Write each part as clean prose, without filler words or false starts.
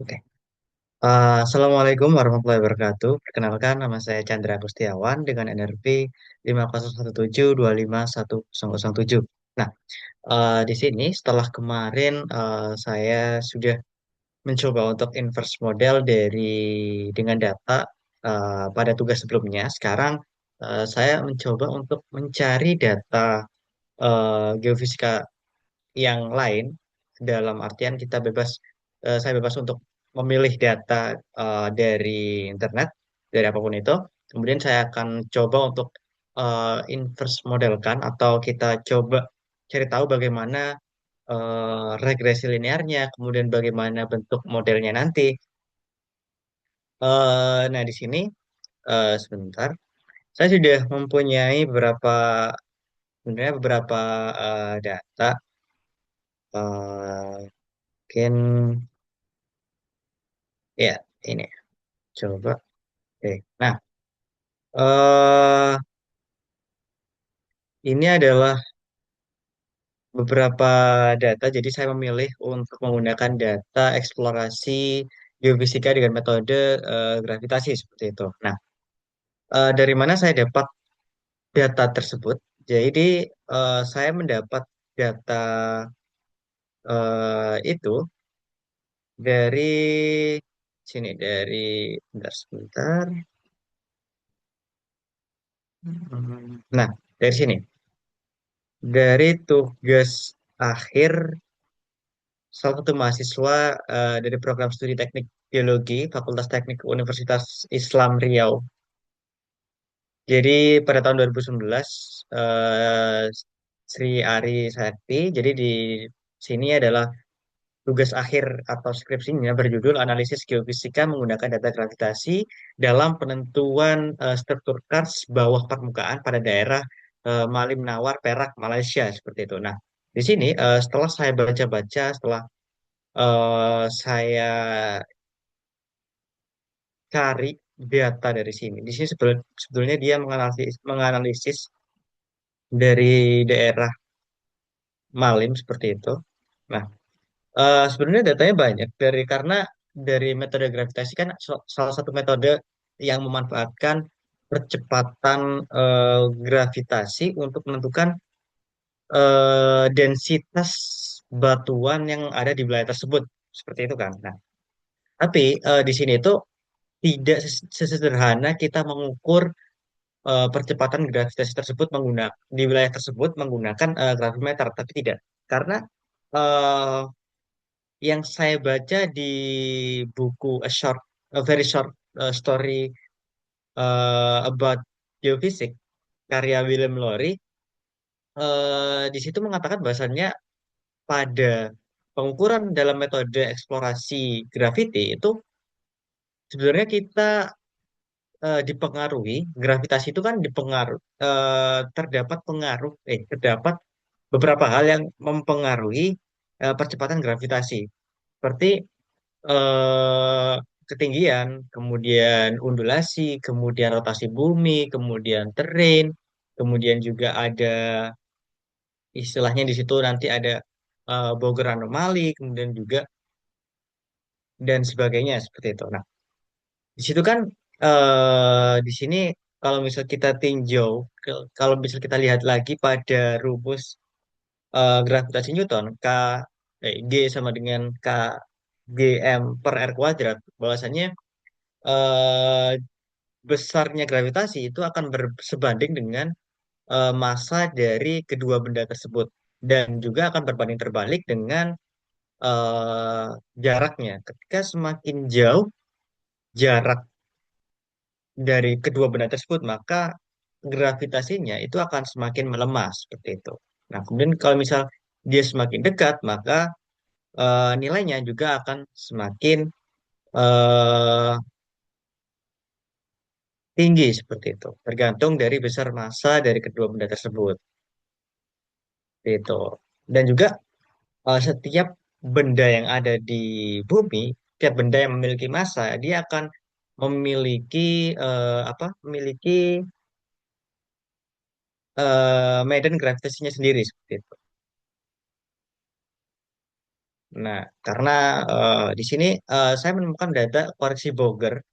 Oke. Assalamualaikum warahmatullahi wabarakatuh. Perkenalkan, nama saya Chandra Agustiawan dengan NRP 5017251007. Nah, di sini setelah kemarin saya sudah mencoba untuk inverse model dengan data pada tugas sebelumnya. Sekarang saya mencoba untuk mencari data geofisika yang lain, dalam artian saya bebas untuk memilih data dari internet, dari apapun itu. Kemudian saya akan coba untuk inverse modelkan, atau kita coba cari tahu bagaimana regresi linearnya, kemudian bagaimana bentuk modelnya nanti. Nah, di sini sebentar, saya sudah mempunyai sebenarnya beberapa data. Mungkin ya, ini coba. Oke. Nah, eh ini adalah beberapa data. Jadi saya memilih untuk menggunakan data eksplorasi geofisika dengan metode gravitasi seperti itu. Nah, dari mana saya dapat data tersebut? Jadi saya mendapat data itu dari sini, bentar sebentar. Nah, dari sini, dari tugas akhir salah satu mahasiswa dari program studi teknik geologi Fakultas Teknik Universitas Islam Riau. Jadi pada tahun 2019, eh, Sri Ari Sakti. Jadi di sini adalah tugas akhir atau skripsinya berjudul Analisis Geofisika menggunakan data gravitasi dalam penentuan struktur kars bawah permukaan pada daerah Malim Nawar, Perak, Malaysia seperti itu. Nah, di sini setelah saya baca-baca, setelah saya cari data dari sini. Di sini sebetulnya dia menganalisis dari daerah Malim seperti itu. Nah, sebenarnya datanya banyak karena dari metode gravitasi kan salah satu metode yang memanfaatkan percepatan gravitasi untuk menentukan densitas batuan yang ada di wilayah tersebut. Seperti itu kan. Nah, tapi di sini itu tidak sesederhana kita mengukur percepatan gravitasi tersebut di wilayah tersebut menggunakan gravimeter, tapi tidak. Karena eh, yang saya baca di buku A Very Short Story About Geophysics karya William Lowry, di situ mengatakan bahwasannya pada pengukuran dalam metode eksplorasi graviti itu sebenarnya kita dipengaruhi, gravitasi itu kan terdapat beberapa hal yang mempengaruhi percepatan gravitasi, seperti eh, ketinggian, kemudian undulasi, kemudian rotasi bumi, kemudian terrain, kemudian juga ada istilahnya di situ nanti ada Boger anomali, kemudian juga dan sebagainya seperti itu. Nah, di situ kan di sini kalau misal kita kalau misal kita lihat lagi pada rumus gravitasi Newton, G sama dengan Gm per R kuadrat, bahwasanya eh, besarnya gravitasi itu akan bersebanding dengan massa dari kedua benda tersebut, dan juga akan berbanding terbalik dengan eh, jaraknya. Ketika semakin jauh jarak dari kedua benda tersebut, maka gravitasinya itu akan semakin melemah seperti itu. Nah, kemudian kalau misal dia semakin dekat, maka nilainya juga akan semakin eh, tinggi seperti itu, tergantung dari besar massa dari kedua benda tersebut. Itu. Dan juga setiap benda yang ada di bumi, setiap benda yang memiliki massa, dia akan memiliki memiliki medan gravitasinya sendiri seperti itu. Nah, karena di sini saya menemukan data koreksi Boger.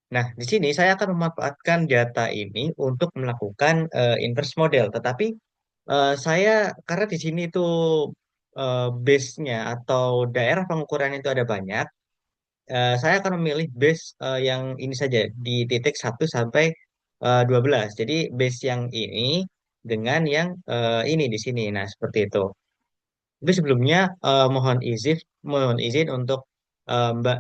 Nah, di sini saya akan memanfaatkan data ini untuk melakukan inverse model. Tetapi saya karena di sini itu base-nya atau daerah pengukuran itu ada banyak, saya akan memilih base yang ini saja di titik 1 sampai 12. Jadi base yang ini dengan yang ini di sini. Nah, seperti itu. Tapi sebelumnya mohon izin untuk Mbak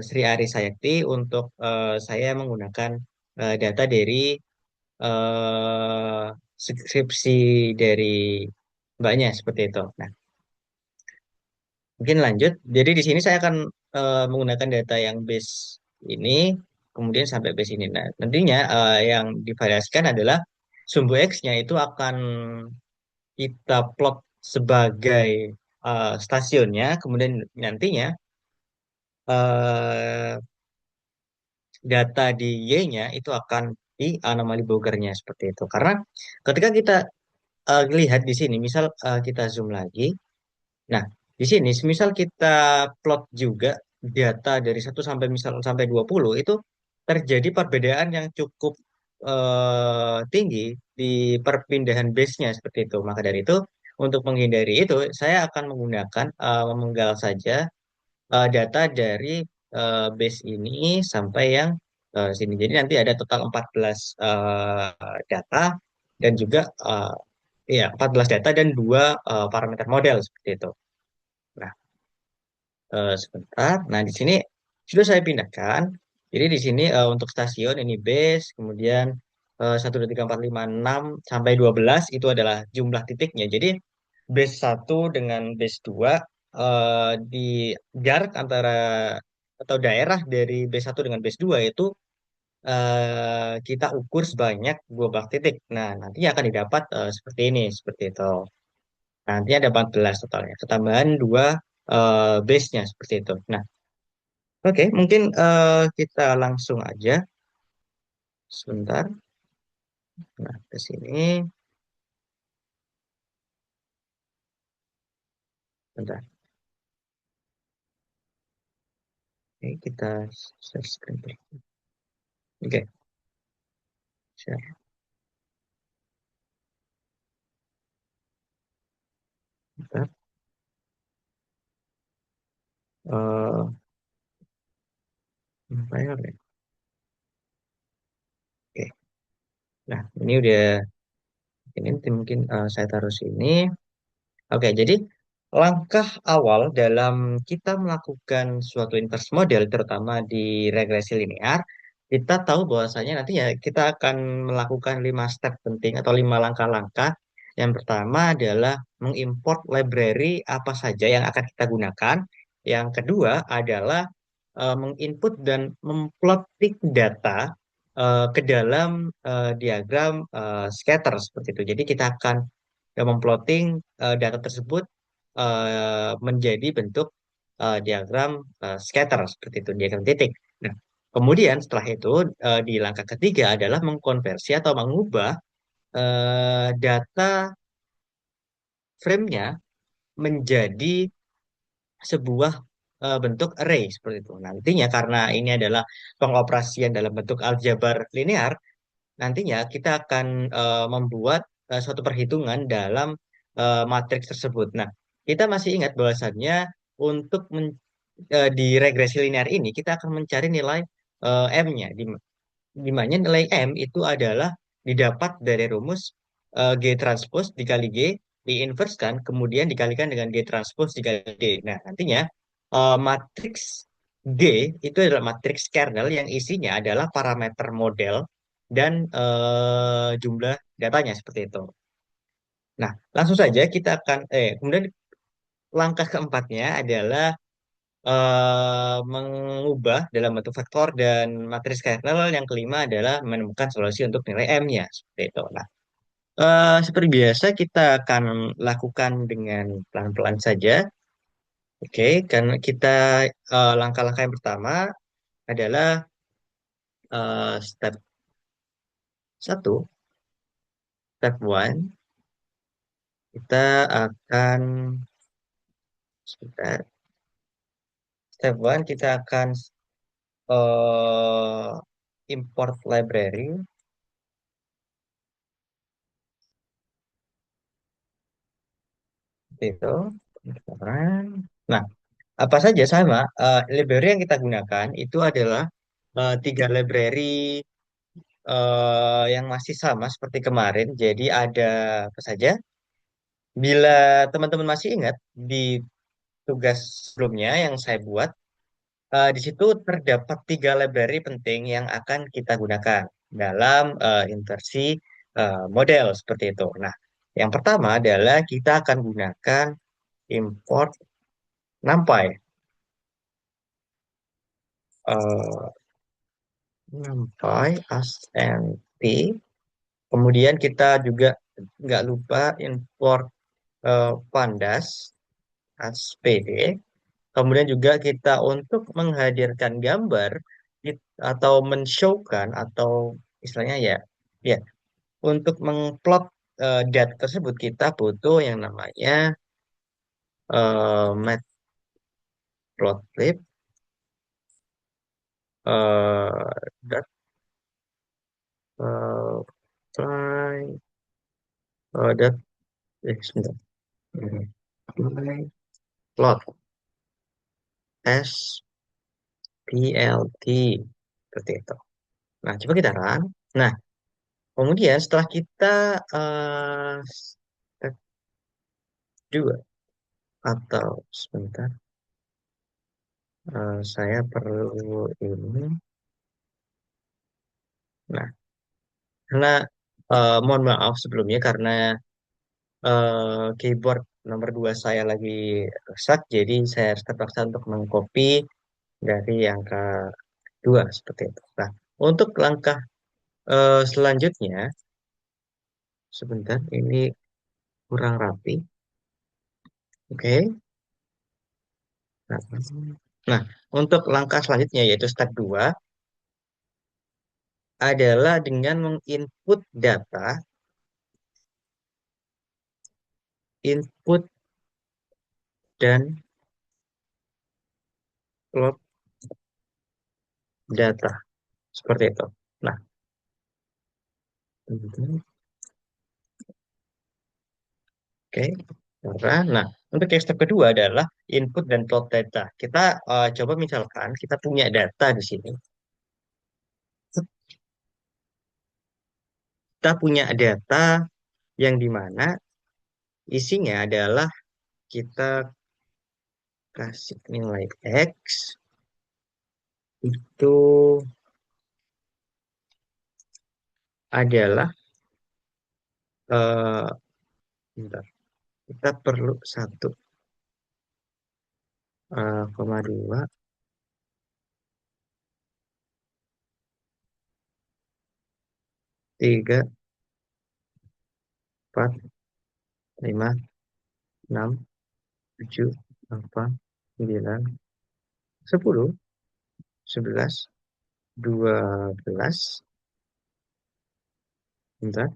Sri Arisayati untuk saya menggunakan data dari eh, skripsi dari Mbaknya seperti itu. Nah, mungkin lanjut. Jadi di sini saya akan menggunakan data yang base ini, kemudian sampai base ini. Nah, nantinya yang divariasikan adalah sumbu X-nya itu akan kita plot sebagai stasiunnya, kemudian nantinya eh, data di Y-nya itu akan di anomali Bogernya seperti itu. Karena ketika kita lihat di sini, misal kita zoom lagi, nah di sini, misal kita plot juga data dari 1 sampai 20 itu terjadi perbedaan yang cukup tinggi di perpindahan base-nya seperti itu. Maka dari itu, untuk menghindari itu, saya akan menggunakan memenggal saja data dari base ini sampai yang sini. Jadi nanti ada total 14 data dan juga ya 14 data dan dua parameter model seperti itu. Nah, sebentar. Nah, di sini sudah saya pindahkan. Jadi di sini untuk stasiun ini base, kemudian 1, 2, 3, 4, 5, 6 sampai 12 itu adalah jumlah titiknya. Jadi base 1 dengan base 2 di jarak antara atau daerah dari base 1 dengan base 2 itu kita ukur sebanyak 12 titik. Nah, nantinya akan didapat seperti ini, seperti itu. Nanti ada 14 totalnya, ketambahan dua base-nya seperti itu. Nah, oke, mungkin kita langsung aja sebentar. Nah, ke sini, bentar. Oke, kita share screen dulu. Oke, share. Bentar. Eh, apa ya? Oke, nah ini udah ini mungkin saya taruh sini. Oke, jadi langkah awal dalam kita melakukan suatu inverse model, terutama di regresi linear, kita tahu bahwasanya nanti ya kita akan melakukan 5 step penting atau 5 langkah-langkah. Yang pertama adalah mengimport library apa saja yang akan kita gunakan. Yang kedua adalah menginput dan memplotting data ke dalam diagram scatter seperti itu. Jadi kita akan memplotting data tersebut menjadi bentuk diagram scatter seperti itu, diagram titik. Nah, kemudian setelah itu di langkah ketiga adalah mengkonversi atau mengubah data frame-nya menjadi sebuah bentuk array seperti itu. Nantinya karena ini adalah pengoperasian dalam bentuk aljabar linear, nantinya kita akan membuat suatu perhitungan dalam matriks tersebut. Nah, kita masih ingat bahwasannya untuk di regresi linear ini kita akan mencari nilai M-nya, di mana nilai M itu adalah didapat dari rumus G transpose dikali G, diinverskan, kemudian dikalikan dengan G transpose dikali D. Nah, nantinya matriks G itu adalah matriks kernel yang isinya adalah parameter model dan jumlah datanya seperti itu. Nah, langsung saja kita akan, kemudian langkah keempatnya adalah mengubah dalam bentuk vektor dan matriks kernel. Yang kelima adalah menemukan solusi untuk nilai M-nya seperti itu. Nah, seperti biasa kita akan lakukan dengan pelan-pelan saja. Oke, karena kita langkah-langkah yang pertama adalah step satu, step one, kita akan Sebentar. Step one kita akan eh, import library itu. Nah, apa saja sama library yang kita gunakan itu adalah tiga library yang masih sama seperti kemarin. Jadi ada apa saja? Bila teman-teman masih ingat di tugas sebelumnya yang saya buat, di situ terdapat tiga library penting yang akan kita gunakan dalam inversi model seperti itu. Nah, yang pertama adalah kita akan gunakan import NumPy. Eh, NumPy as NP. Kemudian kita juga nggak lupa import Pandas as PD. Kemudian juga kita untuk menghadirkan gambar atau men-showkan atau istilahnya ya, ya untuk mengplot data tersebut kita butuh yang namanya matplotlib dot fly dot sebentar. Plot SPLT seperti itu. Nah, coba kita run. Nah, kemudian setelah kita step 2 atau sebentar, saya perlu ini. Nah, karena mohon maaf sebelumnya karena keyboard nomor 2 saya lagi rusak, jadi saya harus terpaksa untuk mengcopy dari yang kedua seperti itu. Nah, untuk langkah selanjutnya, sebentar, ini kurang rapi. Oke. Nah, nah, untuk langkah selanjutnya yaitu step 2 adalah dengan menginput data, input dan plot data seperti itu. Nah, oke. Nah, untuk yang step kedua adalah input dan plot data. Kita coba misalkan kita punya data di sini. Kita punya data yang dimana isinya adalah kita kasih nilai X itu adalah eh bentar, kita perlu 1,2 3 4 5 6 7 8 9 10 11 12 bentar,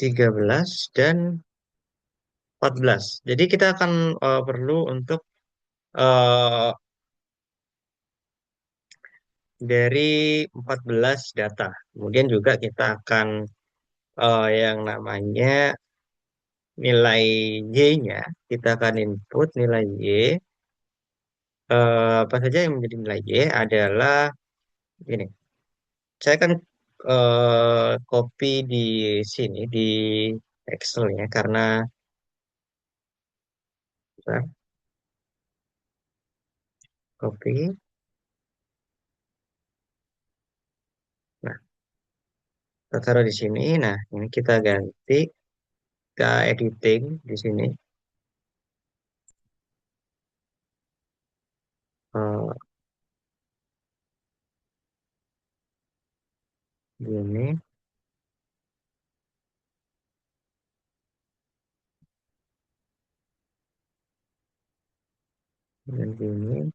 13 dan 14. Jadi kita akan perlu untuk eh, dari 14 data. Kemudian juga kita akan yang namanya nilai Y-nya, kita akan input nilai Y. Apa saja yang menjadi nilai Y adalah ini. Saya akan copy di sini di Excel ya karena bentar, copy. Nah, kita taruh di sini. Nah, ini kita ganti ke editing di sini. Eh, gini dan gini.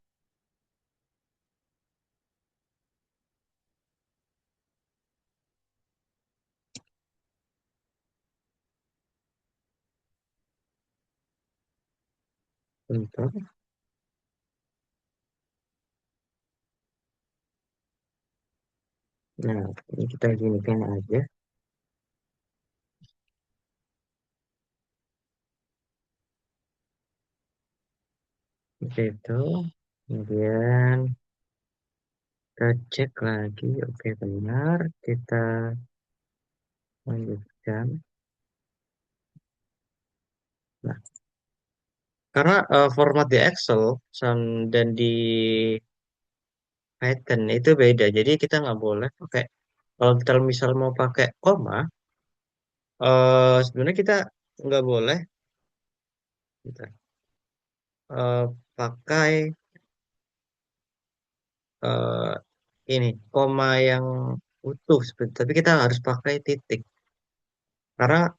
bentar. Nah, ini kita ginikan aja. Seperti itu. Kemudian kita cek lagi. Oke, benar. Kita lanjutkan. Nah, karena format di Excel dan di Python itu beda. Jadi kita nggak boleh pakai, kalau kita misal mau pakai koma, sebenarnya kita nggak boleh kita, pakai eh, ini koma yang utuh seperti, tapi kita harus pakai titik karena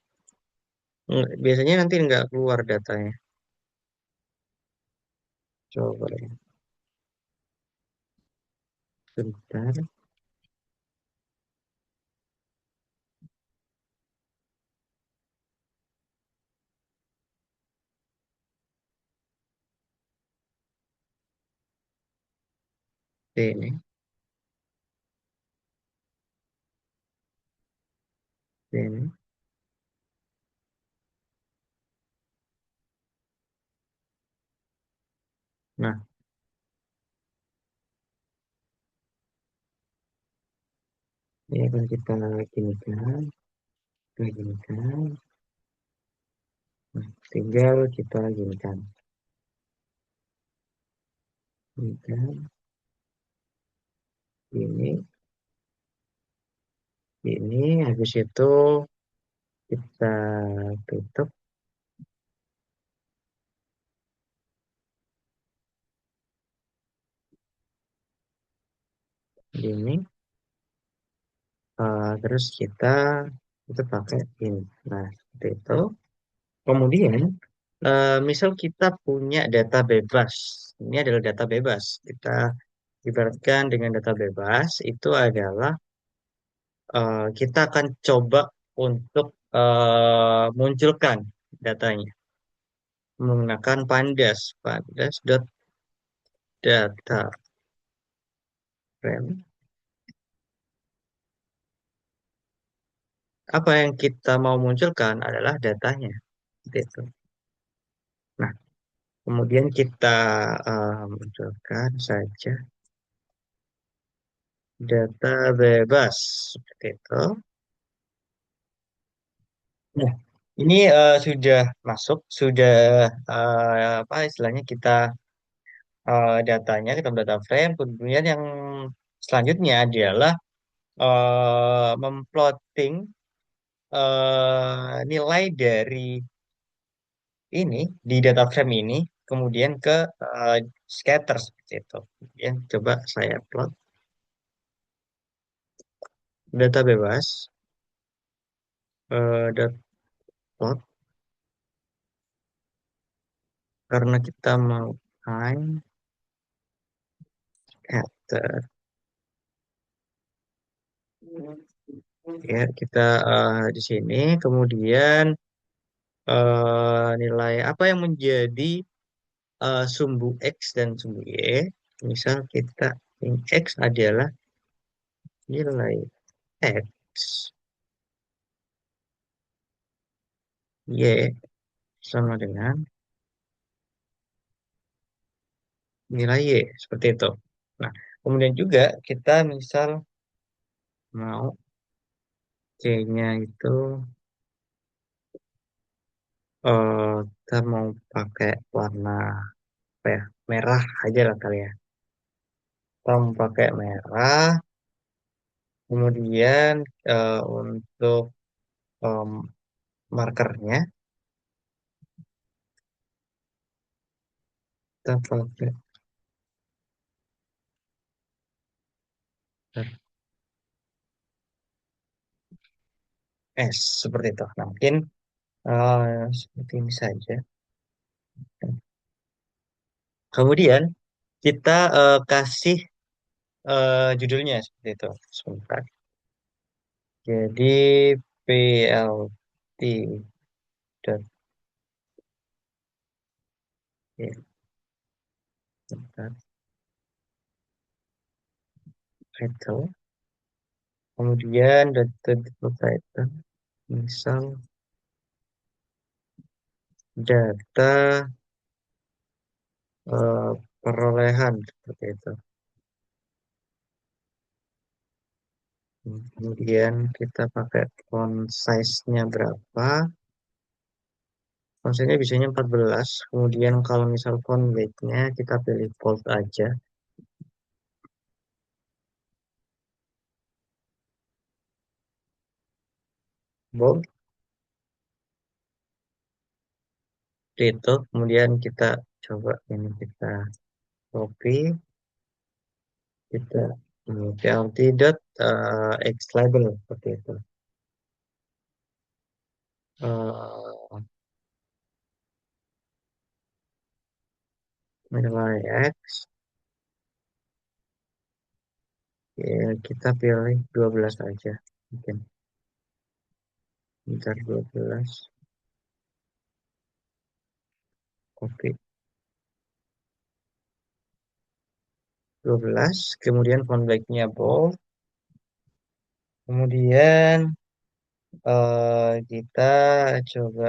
biasanya nanti nggak keluar datanya. Coba ya, bentar. Ini, ini. Nah, ini akan kita ginikan, kita ginikan. Nah, tinggal kita ginikan, ginikan. Ini habis itu kita tutup ini. Terus kita itu pakai ini. Nah, seperti itu. Kemudian, misal kita punya data bebas. Ini adalah data bebas. Kita ibaratkan dengan data bebas itu adalah kita akan coba untuk munculkan datanya menggunakan pandas, pandas.data frame. Apa yang kita mau munculkan adalah datanya. Seperti itu. Nah, kemudian kita munculkan saja data bebas seperti itu. Nah, ini sudah masuk, sudah apa istilahnya kita datanya, kita data frame. Kemudian yang selanjutnya adalah memplotting nilai dari ini di data frame ini, kemudian ke eh, scatter seperti itu. Kemudian coba saya plot data bebas, dot plot karena kita mau find scatter. Ya, kita di sini kemudian nilai apa yang menjadi sumbu X dan sumbu Y. Misal kita yang X adalah nilai X, Y sama dengan nilai Y, seperti itu. Nah, kemudian juga kita misal mau C-nya itu kita mau pakai warna apa ya? Merah aja lah kali ya. Kita mau pakai merah, kemudian untuk em, markernya kita pakai S seperti itu. Nah, mungkin seperti ini saja. Kemudian kita kasih judulnya seperti itu. Sebentar. Jadi PLT dot Ya, bentar. Title. Kemudian data title. Misal data eh, perolehan seperti itu. Kemudian kita pakai font size-nya berapa? Font size-nya biasanya 14. Kemudian kalau misal font weight-nya kita pilih bold aja. Bold itu. Kemudian kita coba ini kita copy. Kita PLT dot X label seperti itu. Eh, Nilai X. Ya, kita pilih 12 aja. Mungkin. Bentar 12. Copy 12. Kemudian font black-nya bold. Kemudian kita coba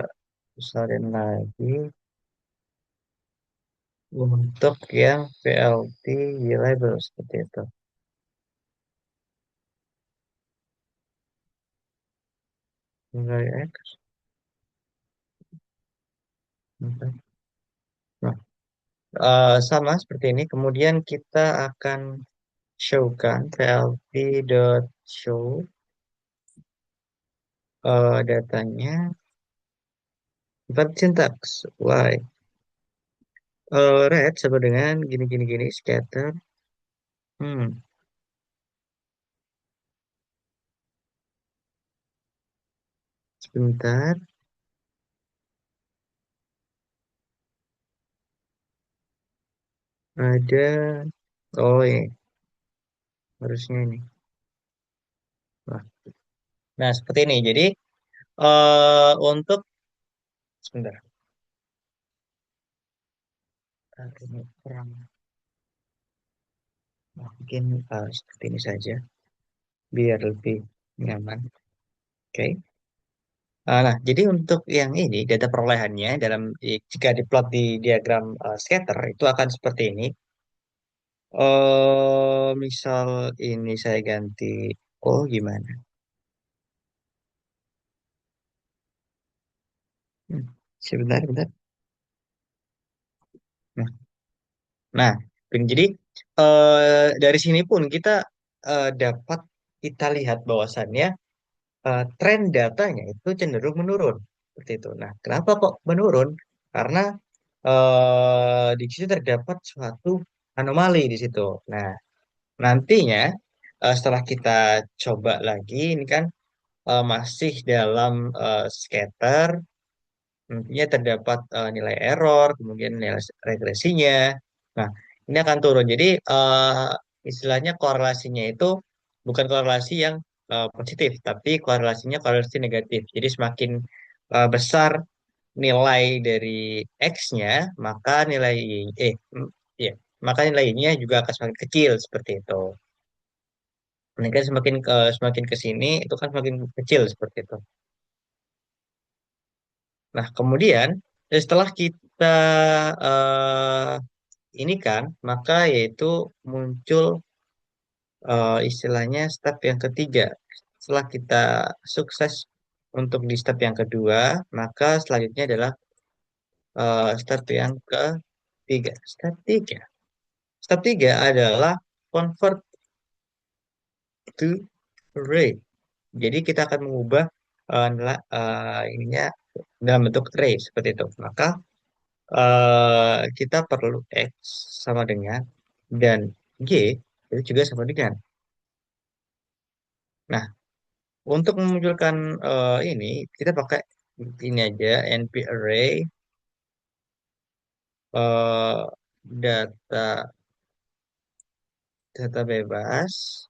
besarin lagi untuk yang PLT label seperti itu. Nilai X. Bentar. Nah, sama seperti ini. Kemudian kita akan showkan PLT.show datanya. Empat sintaks. Why? Red sama dengan gini gini gini scatter. Hmm, sebentar. Ada. Oh ini harusnya ini. Nah, nah, seperti ini. Jadi untuk sebentar. Ini kurang. Mungkin seperti ini saja biar lebih nyaman. Oke. Nah, jadi untuk yang ini data perolehannya dalam jika diplot di diagram scatter itu akan seperti ini. Misal ini saya ganti oh gimana? Hmm, sebentar, bentar. Nah, nah, jadi dari sini pun kita dapat kita lihat bahwasannya tren datanya itu cenderung menurun seperti itu. Nah, kenapa kok menurun? Karena di situ terdapat suatu anomali di situ. Nah, nantinya setelah kita coba lagi, ini kan masih dalam scatter, nantinya terdapat nilai error, kemudian nilai regresinya. Nah, ini akan turun. Jadi istilahnya korelasinya itu bukan korelasi yang positif, tapi korelasi negatif. Jadi semakin besar nilai dari X-nya, maka nilai ya, maka nilainya juga akan semakin kecil seperti itu. Ini kan semakin ke sini itu kan semakin kecil seperti itu. Nah, kemudian setelah kita eh, ini kan, maka yaitu muncul istilahnya step yang ketiga. Setelah kita sukses untuk di step yang kedua, maka selanjutnya adalah step yang ketiga. Step tiga. Step tiga adalah convert to array. Jadi kita akan mengubah ininya dalam bentuk array seperti itu. Maka kita perlu X sama dengan dan Y itu juga sama dengan. Nah, untuk memunculkan ini kita pakai ini aja NP array eh, data data bebas.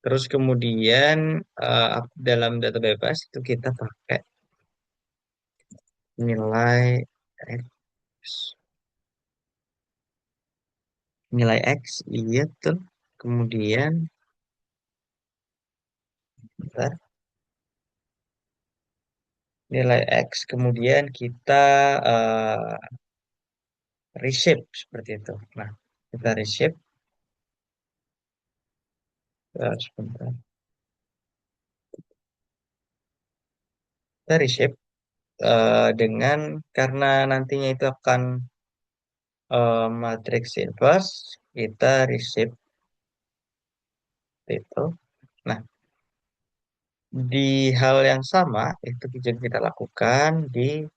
Terus kemudian dalam data bebas itu kita pakai nilai X. nilai X, iya tuh. Kemudian, bentar, nilai X, kemudian kita eh, reshape seperti itu. Nah, kita reshape, sebentar. Kita reshape dengan karena nantinya itu akan matrix inverse, kita reshape itu. Nah, di hal yang sama itu kita lakukan di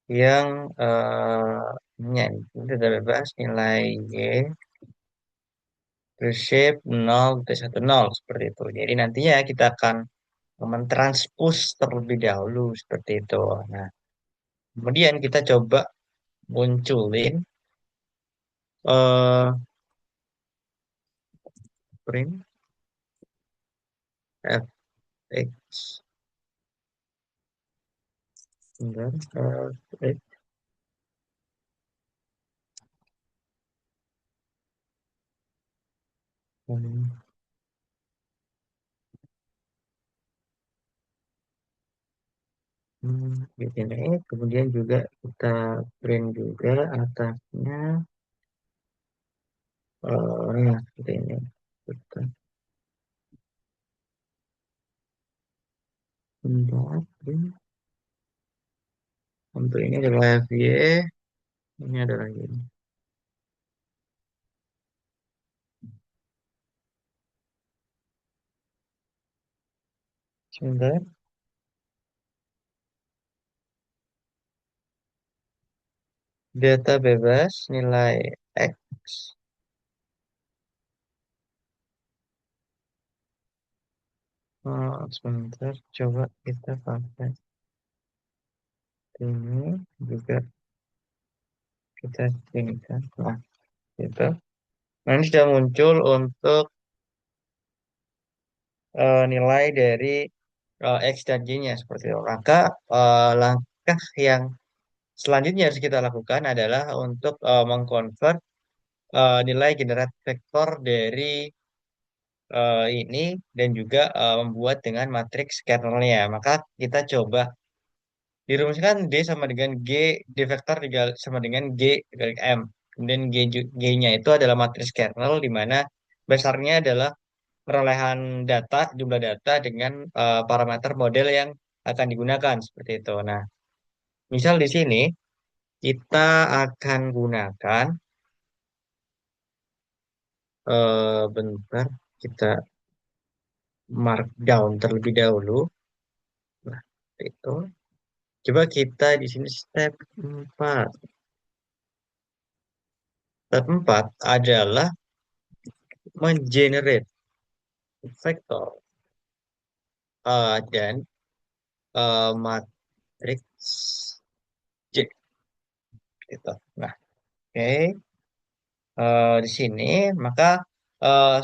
yang ini udah bebas nilai Y reshape 0 seperti itu. Jadi nantinya kita akan mentranspose terlebih dahulu seperti itu. Nah, kemudian kita coba munculin eh print fx sebentar, eh, hmm, begini. Kemudian juga kita print juga atasnya ya seperti ini. Kita print untuk ini adalah FY, ini adalah ini. Sebentar, data bebas nilai X. Sebentar, coba kita pakai ini juga kita ini kan. Nah, gitu. Nah, ini sudah muncul untuk nilai dari X dan Y-nya seperti itu. Maka langkah yang selanjutnya harus kita lakukan adalah untuk mengkonvert nilai generate vektor dari ini dan juga membuat dengan matriks kernelnya. Maka kita coba dirumuskan D sama dengan G, D vektor sama dengan G dikali M. Kemudian G-nya itu adalah matriks kernel di mana besarnya adalah perolehan data, jumlah data dengan parameter model yang akan digunakan seperti itu. Nah, misal di sini kita akan gunakan bentar kita markdown terlebih dahulu. Nah, itu. Coba kita di sini step 4. Step 4 adalah mengenerate vektor dan matriks J gitu. Nah, oke. Di sini, maka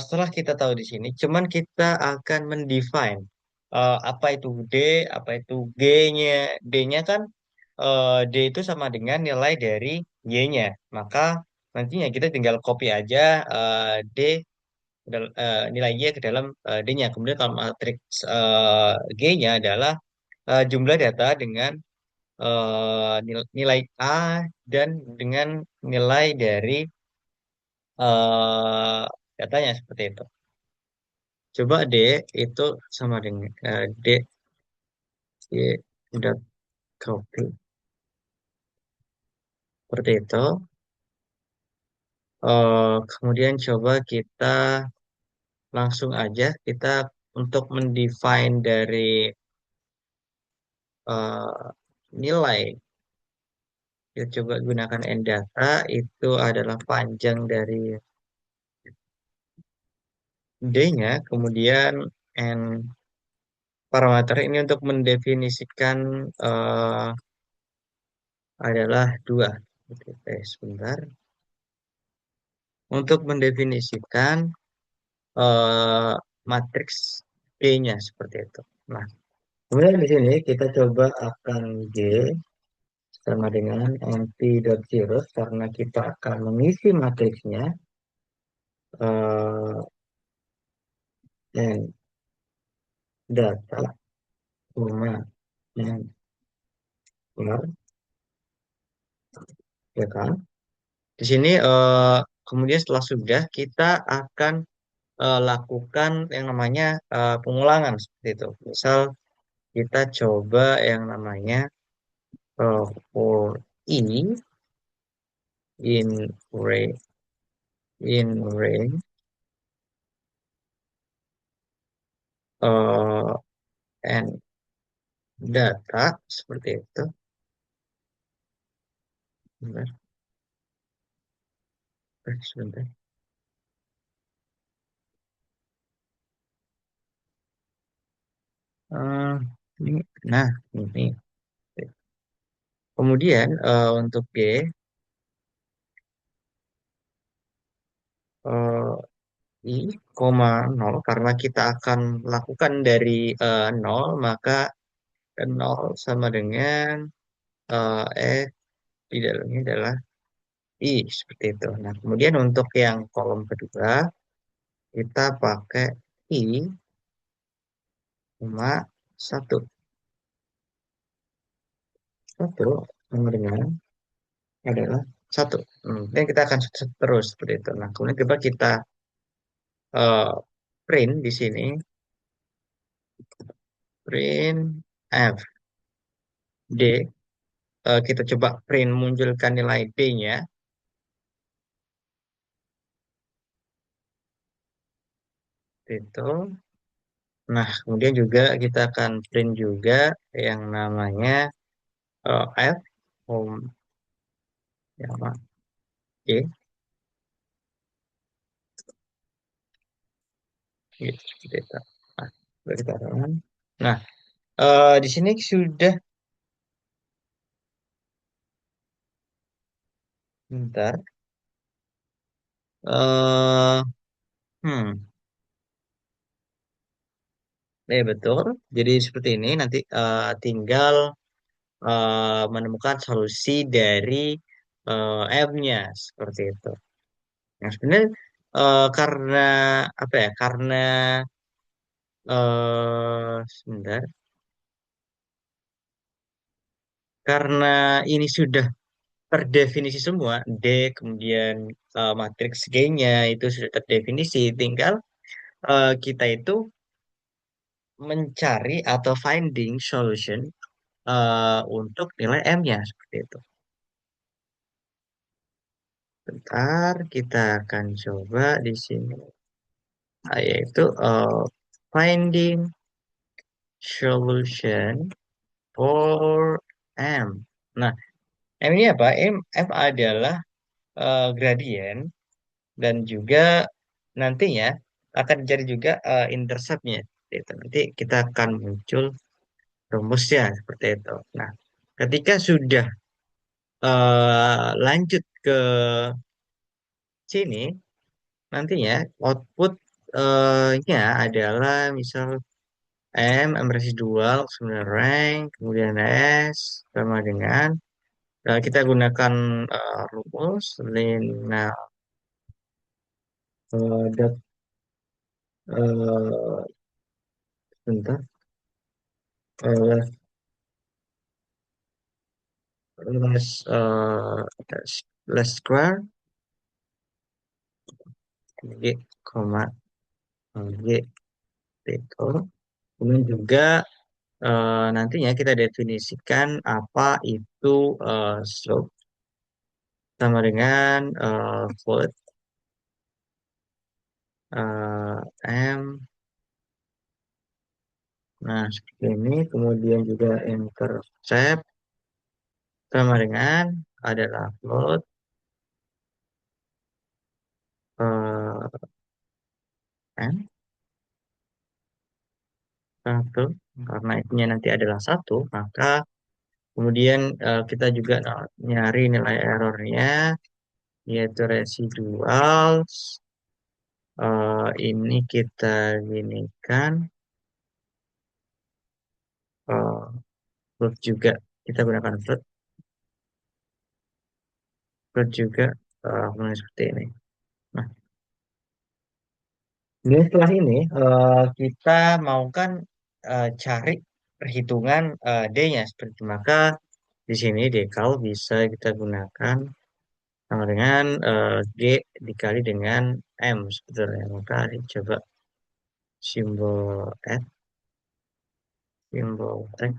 setelah kita tahu di sini, cuman kita akan mendefine apa itu D, apa itu G-nya. D-nya kan D itu sama dengan nilai dari Y-nya. Maka nantinya kita tinggal copy aja D nilai Y ke dalam D-nya. Kemudian kalau matriks G-nya adalah jumlah data dengan nilai A dan dengan nilai dari eh datanya seperti itu. Coba D itu sama dengan D, Y udah copy seperti itu. Kemudian coba kita langsung aja kita untuk mendefine dari eh, nilai. Kita coba gunakan n data itu adalah panjang dari D-nya, kemudian n parameter ini untuk mendefinisikan eh, adalah dua. Oke, sebentar. Untuk mendefinisikan eh, matriks G-nya seperti itu. Nah, kemudian di sini kita coba akan G sama dengan empty.zeros karena kita akan mengisi matriksnya. eh and data cuma and keluar, ya kan? Di sini kemudian setelah sudah kita akan lakukan yang namanya pengulangan seperti itu. Misal kita coba yang namanya for i in range in range uh, and data seperti itu. Sebentar, sebentar. Eh, ini, nah ini. Kemudian untuk G eh, I, koma nol karena kita akan lakukan dari nol maka nol sama dengan di dalamnya adalah I seperti itu. Nah, kemudian untuk yang kolom kedua kita pakai I cuma satu satu sama dengan adalah satu. Dan kita akan terus seperti itu. Nah, kemudian coba kita eh, print di sini print F D. Kita coba print munculkan nilai D-nya itu. Nah, kemudian juga kita akan print juga yang namanya F home yang apa? G gitu, seperti itu. Nah, sudah kita run. Nah, di sini sudah bentar. eh hmm, betul. Jadi seperti ini nanti tinggal menemukan solusi dari M-nya seperti itu. Nah, sebenarnya karena apa ya? Karena sebentar. Karena ini sudah terdefinisi semua, D kemudian matriks G-nya itu sudah terdefinisi, tinggal kita itu mencari atau finding solution untuk nilai M-nya seperti itu. Bentar, kita akan coba di sini, yaitu finding solution for M. Nah, M ini apa? M adalah gradien dan juga nantinya akan jadi juga interceptnya. Itu nanti kita akan muncul rumusnya seperti itu. Nah, ketika sudah lanjut ke sini, nantinya outputnya adalah misal M residual, kemudian rank, kemudian S sama dengan kita gunakan rumus lina dot bentar less less square G, koma G itu. Kemudian juga nantinya kita definisikan apa itu slope sama dengan float M. Nah, seperti ini. Kemudian juga intercept sama dengan adalah float eh, M satu karena itunya nanti adalah satu, maka kemudian kita juga nyari nilai errornya yaitu residual. Ini kita ginikan float juga kita gunakan float juga seperti ini. Nah, Jadi setelah ini kita mau kan cari perhitungan D-nya seperti maka di sini dekal bisa kita gunakan sama dengan G dikali dengan M sebetulnya. Maka coba simbol X, simbol X,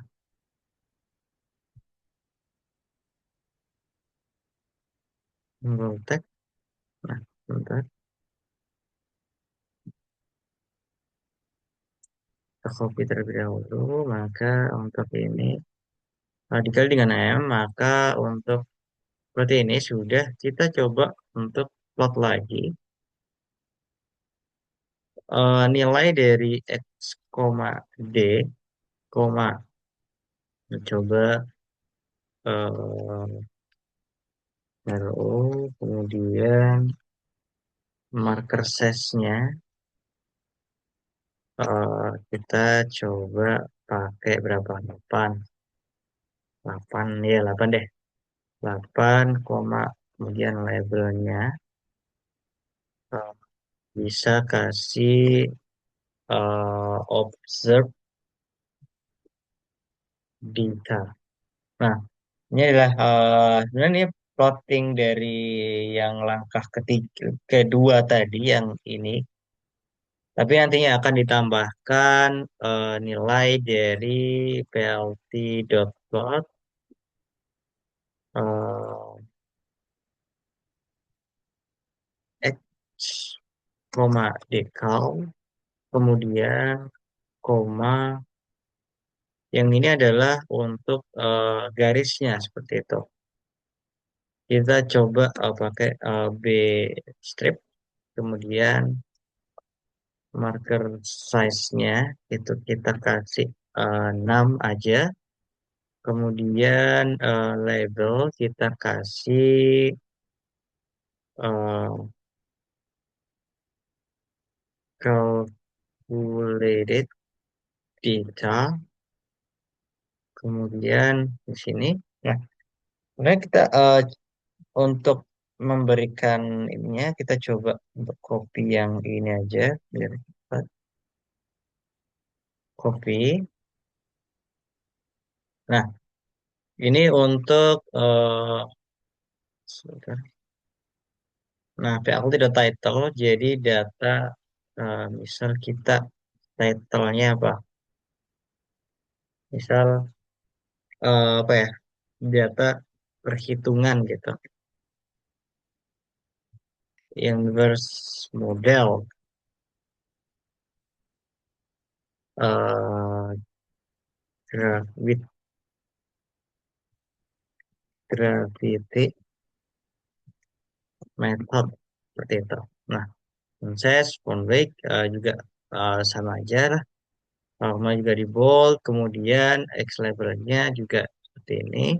simbol tag. Nah, bentar, kita copy terlebih dahulu. Maka untuk ini dikali dengan M, maka untuk seperti ini sudah kita coba untuk plot lagi nilai dari X, D, koma, coba RO, kemudian marker size-nya kita coba pakai berapa? 8, 8 ya 8 deh. 8, koma, kemudian labelnya eh, bisa kasih observe data. Nah, ini adalah sebenarnya ini plotting dari yang langkah ketiga, kedua tadi yang ini. Tapi nantinya akan ditambahkan nilai dari plt.plot eh, x, decal, kemudian koma, yang ini adalah untuk garisnya seperti itu. Kita coba pakai B strip, kemudian marker size-nya itu kita kasih 6 aja. Kemudian label kita kasih uh, calculated data. Kemudian di sini, nah, kemudian kita untuk memberikan ininya kita coba untuk copy yang ini aja biar cepat. Copy. Nah, ini untuk sebentar. Nah, PL tidak title, jadi data misal kita titlenya apa? Misal apa ya? Data perhitungan gitu. Inverse model eh with gravity method seperti itu. Nah, proses phone wake juga sama aja lah. Sama juga di bold, kemudian X labelnya juga seperti ini,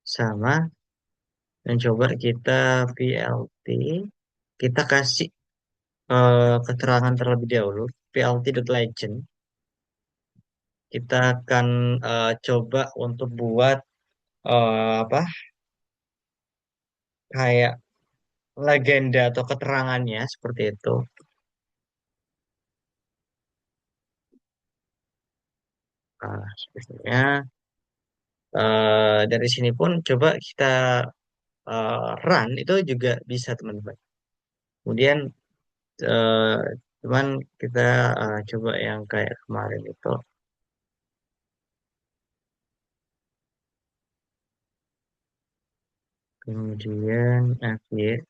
sama. Dan coba kita PLT, kita kasih keterangan terlebih dahulu, PLT.legend. Kita akan coba untuk buat apa kayak legenda atau keterangannya seperti itu. Sebenarnya dari sini pun coba kita run itu juga bisa teman-teman. Kemudian eh, cuman kita coba yang kayak kemarin itu. Kemudian akhir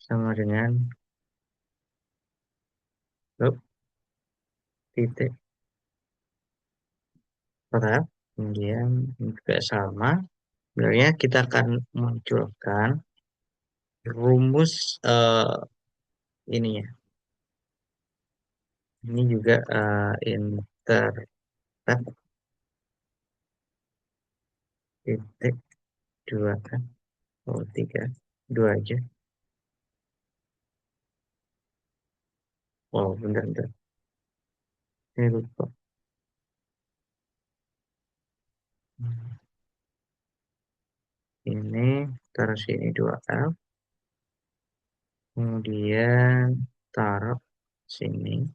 sama dengan hop, titik kotak. Kemudian juga sama. Sebenarnya kita akan munculkan rumus ini ya. Ini juga intercept titik dua kan. Oh, tiga. Dua aja. Oh, bentar, bentar. Saya lupa. Ini taruh sini dua L. kemudian taruh sini,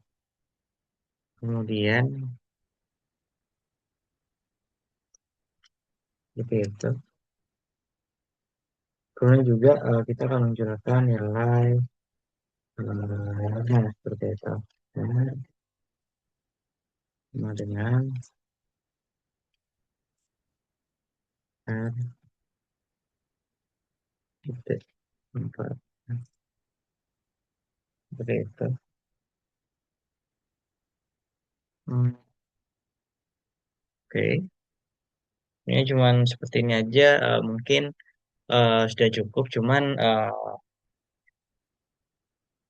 kemudian seperti itu. Kemudian juga kita akan mencurahkan nilai seperti itu. Nah, sama dengan R titik 4. Nah, seperti itu. Oke, ini cuman seperti ini aja. Mungkin sudah cukup. Cuman,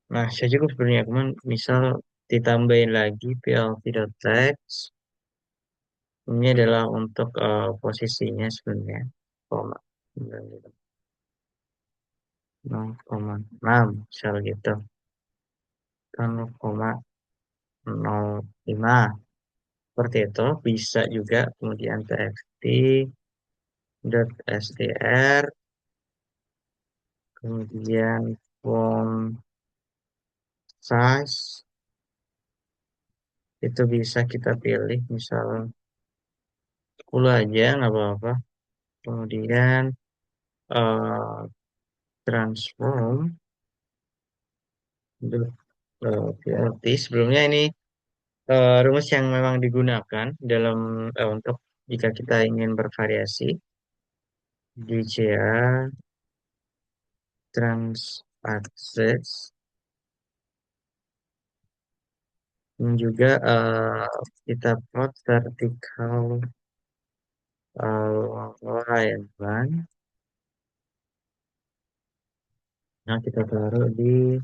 nah sudah cukup sebenarnya. Cuman misal ditambahin lagi plt.text. Ini adalah untuk posisinya sebenarnya. Koma 0,6 misal gitu. Kan 0,05 seperti itu bisa juga. Kemudian txt str, kemudian font size itu bisa kita pilih misal 10 aja nggak apa-apa. Kemudian eh, transform untuk PLT. Sebelumnya ini rumus yang memang digunakan dalam untuk jika kita ingin bervariasi di CA trans access. Dan juga kita plot vertical line. Nah, kita taruh di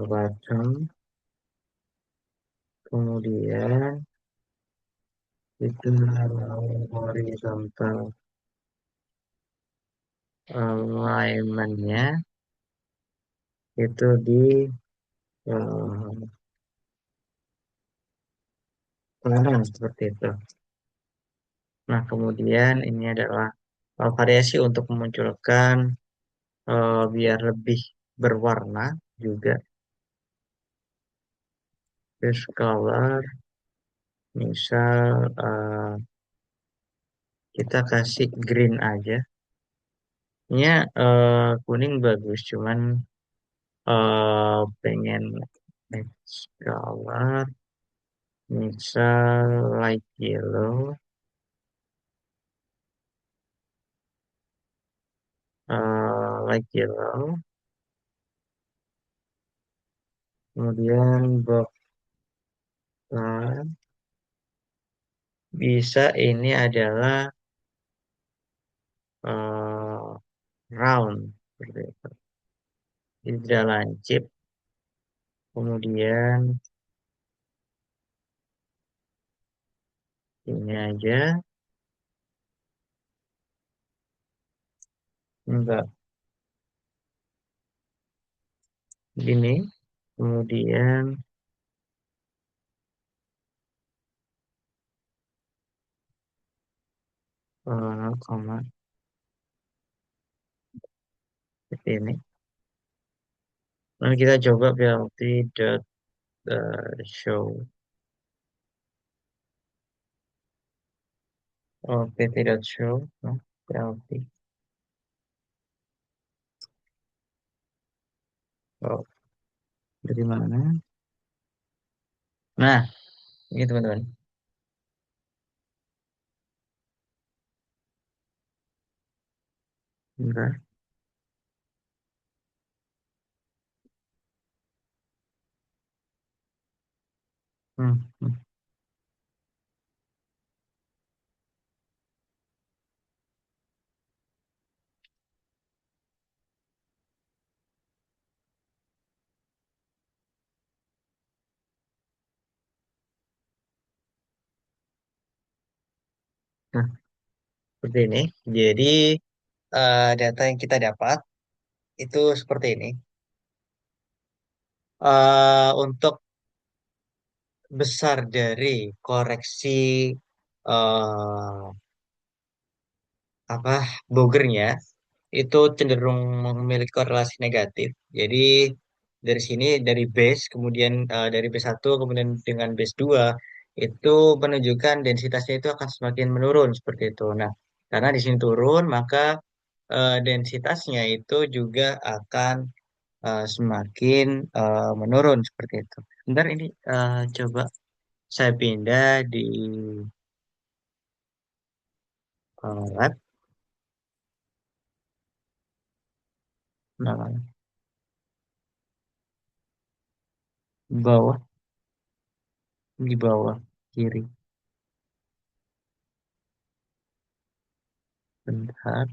bottom. Kemudian itu horizontal alignment-nya itu di uh, kanan seperti itu. Nah, kemudian ini adalah variasi untuk memunculkan biar lebih berwarna juga. Terus color, misal kita kasih green aja. Ini kuning bagus, cuman pengen next color, misal light yellow, light yellow. Kemudian box bisa ini adalah eh, round seperti itu. Ini tidak lancip. Kemudian ini aja enggak gini. Kemudian 0, seperti ini. Lalu kita coba penalty dot show. Oh, pt dot show. No, penalty. Oh, dari mana? Nah, ini teman-teman. Bentar. Hmm, hmm. Nah, seperti ini. Jadi data yang kita dapat itu seperti ini. Untuk besar dari koreksi apa bogernya itu cenderung memiliki korelasi negatif. Jadi dari sini dari base kemudian dari base satu kemudian dengan base 2 itu menunjukkan densitasnya itu akan semakin menurun seperti itu. Nah, karena di sini turun maka densitasnya itu juga akan semakin menurun seperti itu. Bentar ini coba saya pindah di lab. Nah, bawah di bawah kiri. Bentar.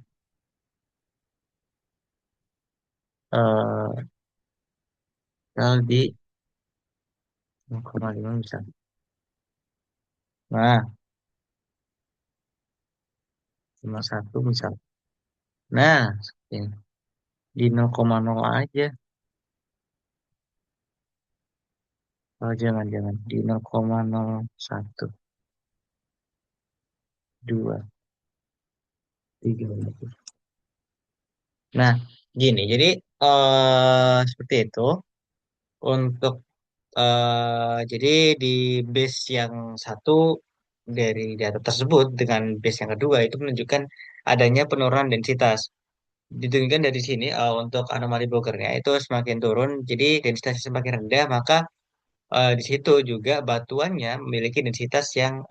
eh Kalau di 0,5 misal. Nah, 1 misal. Nah, ini di 0,0 aja. Oh, jangan di 0,01, 2, 3. Nah, gini. Jadi seperti itu untuk jadi di base yang satu dari data tersebut dengan base yang kedua itu menunjukkan adanya penurunan densitas. Ditunjukkan dari sini untuk anomali Bogernya itu semakin turun, jadi densitasnya semakin rendah, maka di situ juga batuannya memiliki densitas yang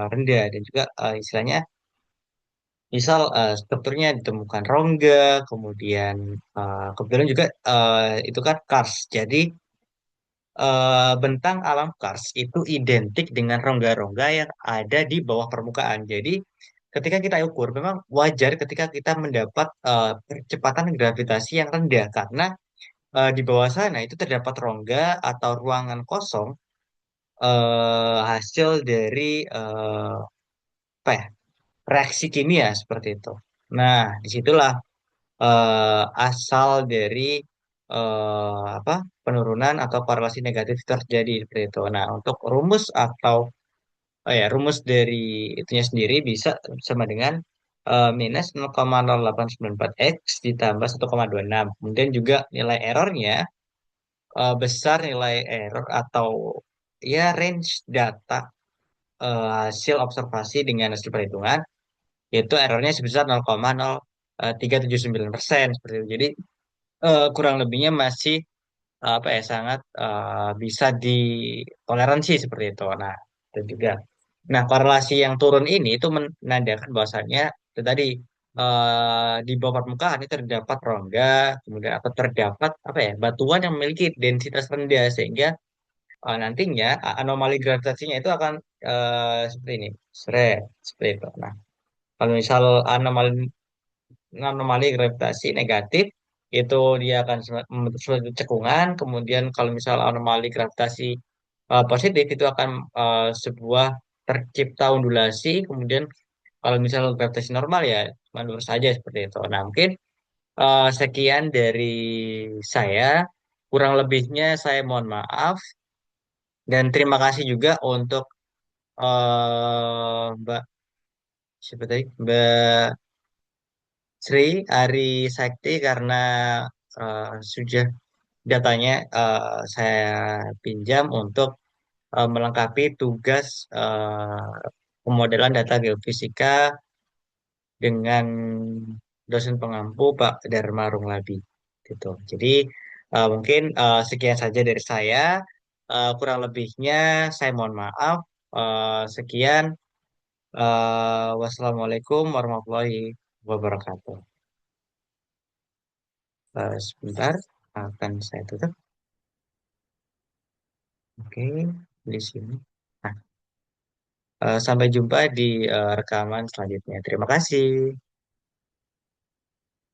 rendah dan juga istilahnya misal strukturnya ditemukan rongga, kemudian kebetulan juga itu kan karst. Jadi bentang alam karst itu identik dengan rongga-rongga yang ada di bawah permukaan. Jadi ketika kita ukur, memang wajar ketika kita mendapat percepatan gravitasi yang rendah karena di bawah sana itu terdapat rongga atau ruangan kosong hasil dari apa ya, reaksi kimia seperti itu. Nah, disitulah asal dari apa penurunan atau korelasi negatif terjadi seperti itu. Nah, untuk rumus atau rumus dari itunya sendiri bisa sama dengan minus 0,0894 x ditambah 1,26. Kemudian juga nilai errornya besar nilai error atau ya range data hasil observasi dengan hasil perhitungan yaitu errornya sebesar 0,0379% seperti itu. Jadi kurang lebihnya masih apa ya sangat bisa ditoleransi seperti itu. Nah, itu juga. Nah, korelasi yang turun ini itu menandakan bahwasannya itu tadi di bawah permukaan ini terdapat rongga, kemudian atau terdapat apa ya batuan yang memiliki densitas rendah sehingga nantinya anomali gravitasinya itu akan seperti ini, seperti itu. Nah, kalau misal anomali anomali gravitasi negatif itu dia akan membentuk suatu cekungan. Kemudian kalau misal anomali gravitasi positif itu akan sebuah tercipta undulasi. Kemudian kalau misal gravitasi normal ya cuma lurus saja seperti itu. Nah mungkin sekian dari saya. Kurang lebihnya saya mohon maaf dan terima kasih juga untuk Mbak siapa tadi Mbak Sri Ari Sakti karena sudah datanya saya pinjam untuk melengkapi tugas pemodelan data geofisika dengan dosen pengampu Pak Dharma Runglabi. Gitu. Jadi mungkin sekian saja dari saya. Kurang lebihnya saya mohon maaf. Sekian. Wassalamualaikum warahmatullahi wabarakatuh. Sebentar akan saya tutup. Oke, di sini. Nah, sampai jumpa di rekaman selanjutnya. Terima kasih.